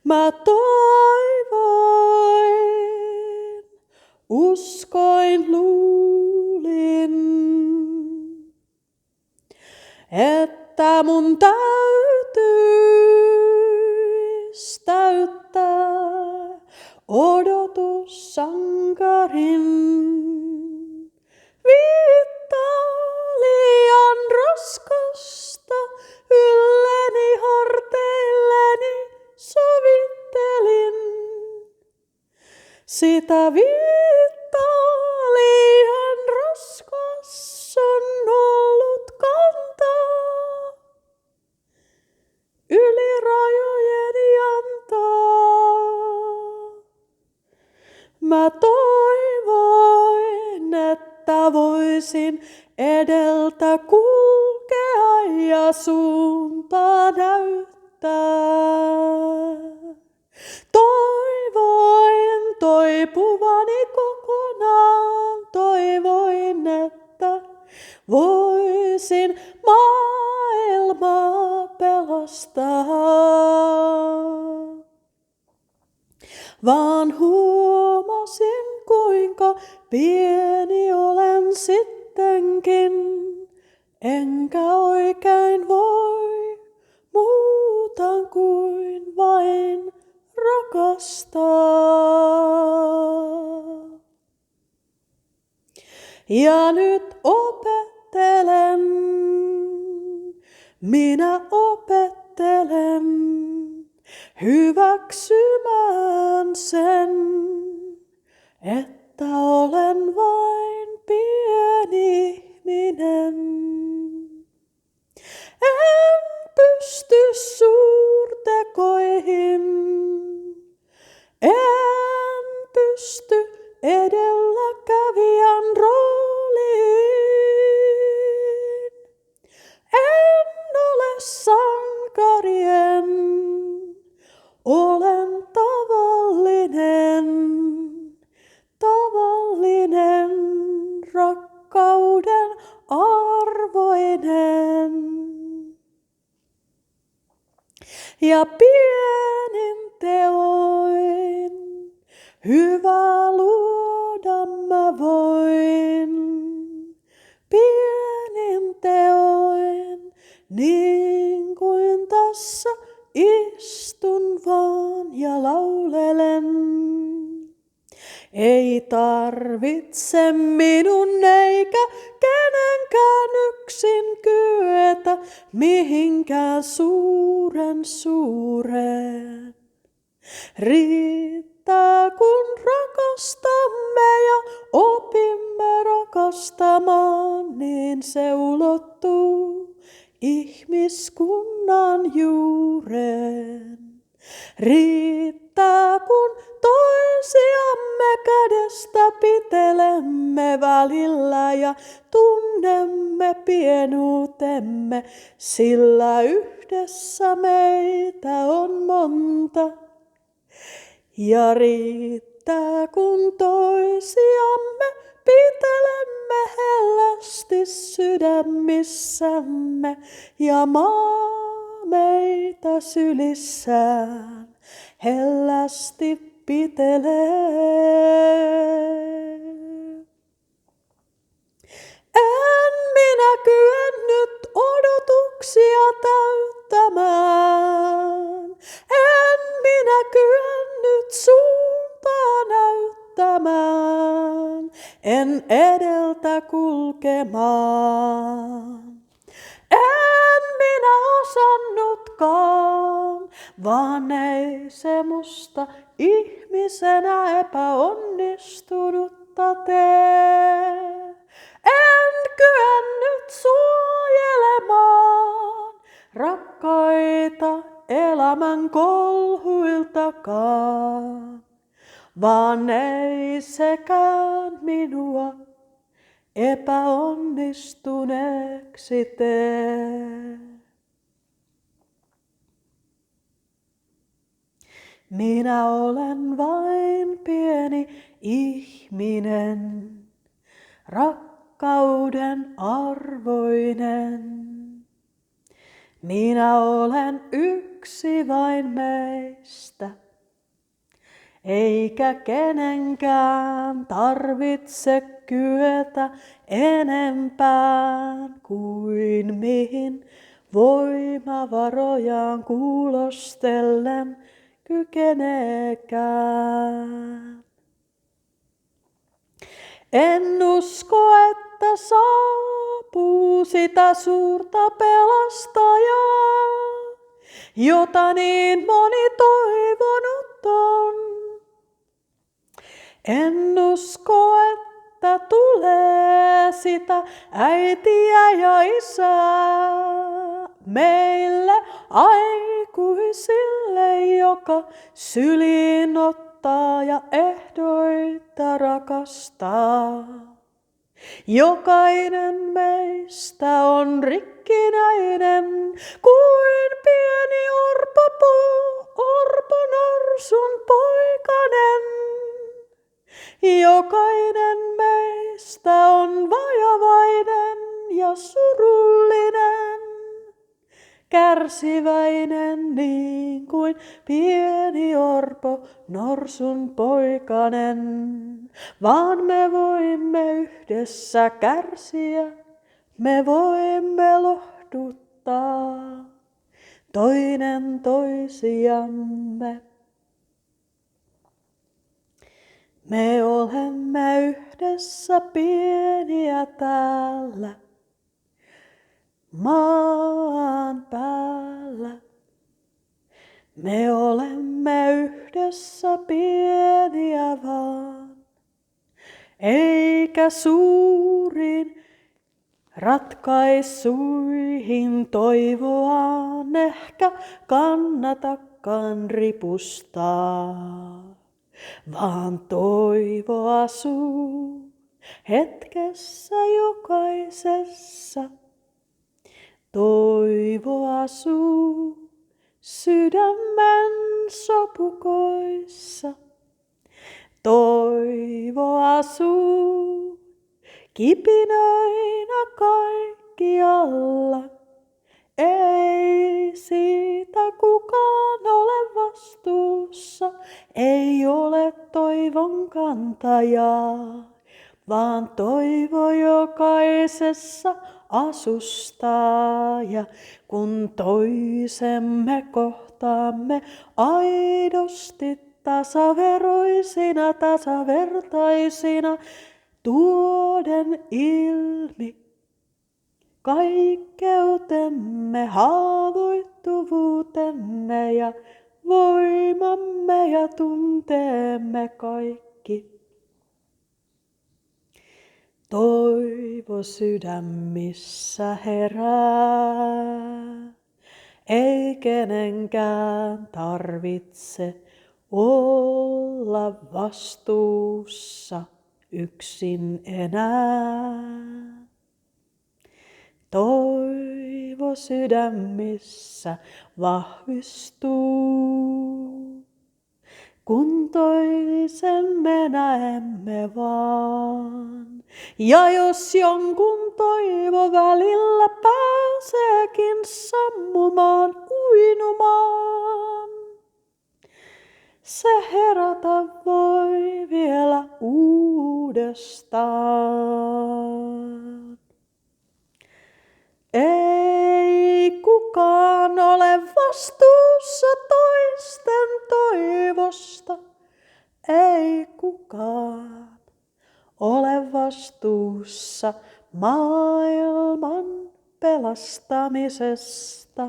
Mä toivoin, uskoin, luulin, että mun täytyis täyttää odotussankarin. Viittaa liian raskasta ylleni harteilleni sovittelin. Sitä viittaa liian raskas on ollut kantaa, yli rajojeni antaa. Mä toivoin, että voisin edeltä kulkea ja suuntaa näyttää. Toivoin toipuvani kokonaan, toivoin, että voisin maailmaa pelastaa. Vaan huomasin, kuinka pieni olen sittenkin, enkä oikein voi muuta kuin vain rakastaa. Ja nyt opettelen, minä opettelen hyväksymään sen, että olen vain pieni ihminen. En pysty suurtekoihin, en pysty edelläkävijän rooliin. En ole sankarien, olen tavallinen, rakkauden arvoinen. Ja pienin teoin hyvää luoda mä voin. Pienin teoin, niin kuin tässä istun vaan ja laulelen. Ei tarvitse minun eikä kenenkään yksin kyetä mihinkään suureen. Riittää kun rakastamme ja opimme rakastamaan, niin se ulottuu ihmiskunnan juureen. Riittää kun toisiamme kädestä pitelemme välillä ja tunnemme pienuutemme, sillä yhdessä meitä on monta. Ja riittää kun toisiamme pitelemme hellästi sydämissämme ja maa meitä sylissään hellästi pitelee. En minä kyennyt odotuksia täyttämään, en minä kyennyt suuntaa näyttämään, en edeltä kulkemaan. En minä osannutkaan, vaan ei se musta ihmisenä epäonnistunutta tee. En kyennyt suojelemaan rakkaita elämän kolhuiltakaan, vaan ei sekään minua epäonnistuneeksi tee. Minä olen vain pieni ihminen, rakkauden arvoinen. Minä olen yksi vain meistä, eikä kenenkään tarvitse kyetä enempään kuin mihin voimavarojaan kuulostellen kykeneekään. En usko, että saapuu sitä suurta pelastajaa, jota niin moni toivonut on. En usko, että tulee sitä äitiä ja isää meille aikuisille, joka syliin ottaa ja ehdoitta rakastaa. Jokainen meistä on rikkinäinen kuin pieni orponorsun poikanen. Jokainen meistä on vajavainen ja surullinen, kärsiväinen niin kuin pieni orponorsun poikanen. Vaan me voimme yhdessä kärsiä, me voimme lohduttaa toinen toisiamme. Me olemme yhdessä pieniä täällä maan päällä. Me olemme yhdessä pieniä vaan, eikä suuriin ratkaisuihin toivoaan ehkä kannatakaan ripustaa. Vaan toivo asuu hetkessä jokaisessa. Toivo asuu sydämen sopukoissa. Toivo asuu kipinöinä kaikkialla. Ei siitä kukaan ole vastuussa, ei ole toivon kantajaa, vaan toivo jokaisessa asustaa. Ja kun toisemme kohtaamme aidosti tasaveroisina, tasavertaisina, tuoden ilmi kaikkeutemme, haavoittuvuutemme ja voimamme ja tunteemme kaikki. Toivo sydämissä herää, ei kenenkään tarvitse olla vastuussa yksin enää. Toivo sydämissä vahvistuu, kun toisemme näemme vaan. Ja jos jonkun toivo välillä pääseekin sammumaan, uinumaan, se herätä voi vielä uudestaan. Ei kukaan ole vastuussa toisten toivosta, ei kukaan ole vastuussa maailman pelastamisesta.